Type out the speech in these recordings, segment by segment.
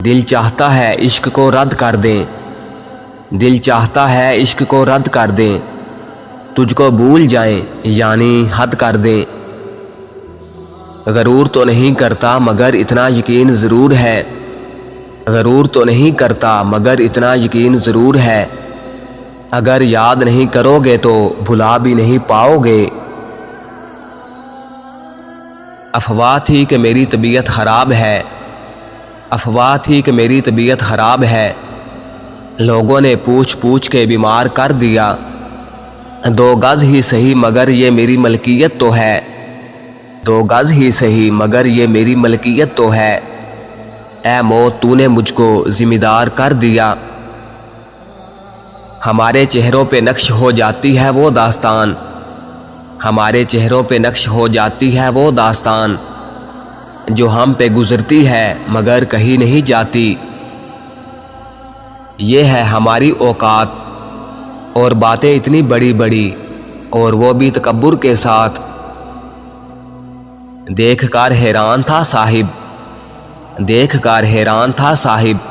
دل چاہتا ہے عشق کو رد کر دیں، دل چاہتا ہے عشق کو رد کر دیں، تجھ کو بھول جائیں یعنی حد کر دیں۔ غرور تو نہیں کرتا مگر اتنا یقین ضرور ہے، غرور تو نہیں کرتا مگر اتنا یقین ضرور ہے، اگر یاد نہیں کرو گے تو بھلا بھی نہیں پاؤ گے۔ افواہ تھی کہ میری طبیعت خراب ہے، افواہ تھی کہ میری طبیعت خراب ہے، لوگوں نے پوچھ پوچھ کے بیمار کر دیا، 2 گز ہی صحیح مگر یہ میری ملکیت تو ہے، 2 گز ہی صحیح مگر یہ میری ملکیت تو ہے، اے موت تو نے مجھ کو ذمہ دار کر دیا۔ ہمارے چہروں پہ نقش ہو جاتی ہے وہ داستان، ہمارے چہروں پہ نقش ہو جاتی ہے وہ داستان، جو ہم پہ گزرتی ہے مگر کہیں نہیں جاتی۔ یہ ہے ہماری اوقات اور باتیں اتنی بڑی بڑی، اور وہ بھی تکبر کے ساتھ۔ دیکھ کر حیران تھا صاحب، دیکھ کر حیران تھا صاحب،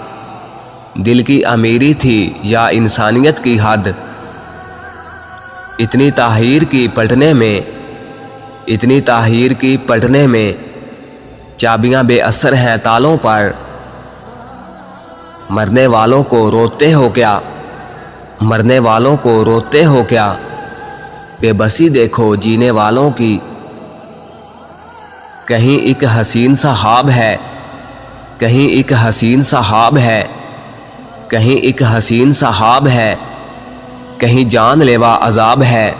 دل کی امیری تھی یا انسانیت کی حد، اتنی تحریر کی پلٹنے میں، اتنی تحریر کی پلٹنے میں، چابیاں بے اثر ہیں تالوں پر، مرنے والوں کو روتے ہو کیا، مرنے والوں کو روتے ہو کیا، بے بسی دیکھو جینے والوں کی۔ کہیں ایک حسین سا خواب ہے، کہیں ایک حسین سا خواب ہے، کہیں ایک حسین سا خواب ہے، کہیں جان لیوا عذاب ہے،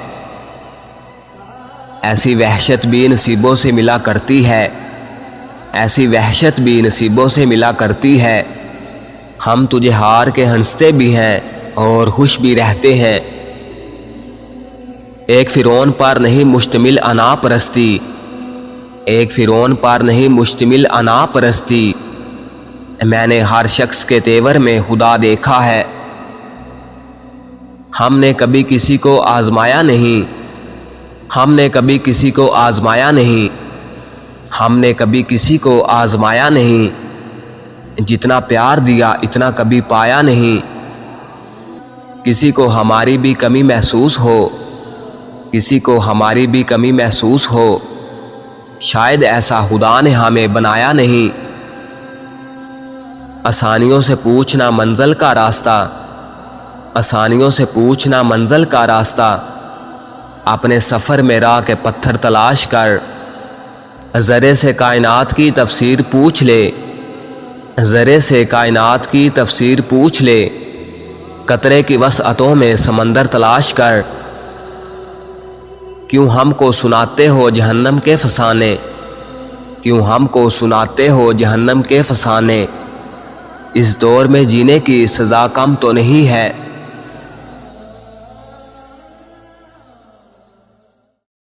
ایسی وحشت بھی نصیبوں سے ملا کرتی ہے، ایسی وحشت بھی نصیبوں سے ملا کرتی ہے، ہم تجھے ہار کے ہنستے بھی ہیں اور خوش بھی رہتے ہیں۔ ایک فرعون پر نہیں مشتمل انا پرستی، ایک فرعون پر نہیں مشتمل انا پرستی، میں نے ہر شخص کے تیور میں خدا دیکھا ہے۔ ہم نے کبھی کسی کو آزمایا نہیں، ہم نے کبھی کسی کو آزمایا نہیں، ہم نے کبھی کسی کو آزمایا نہیں، جتنا پیار دیا اتنا کبھی پایا نہیں۔ کسی کو ہماری بھی کمی محسوس ہو، کسی کو ہماری بھی کمی محسوس ہو، شاید ایسا خدا نے ہمیں بنایا نہیں۔ آسانیوں سے پوچھنا منزل کا راستہ، آسانیوں سے پوچھنا منزل کا راستہ، اپنے سفر میں راہ کے پتھر تلاش کر، ذرے سے کائنات کی تفسیر پوچھ لے، ذرے سے کائنات کی تفسیر پوچھ لے، قطرے کی وسعتوں میں سمندر تلاش کر۔ کیوں ہم کو سناتے ہو جہنم کے فسانے، کیوں ہم کو سناتے ہو جہنم کے فسانے، اس دور میں جینے کی سزا کم تو نہیں ہے۔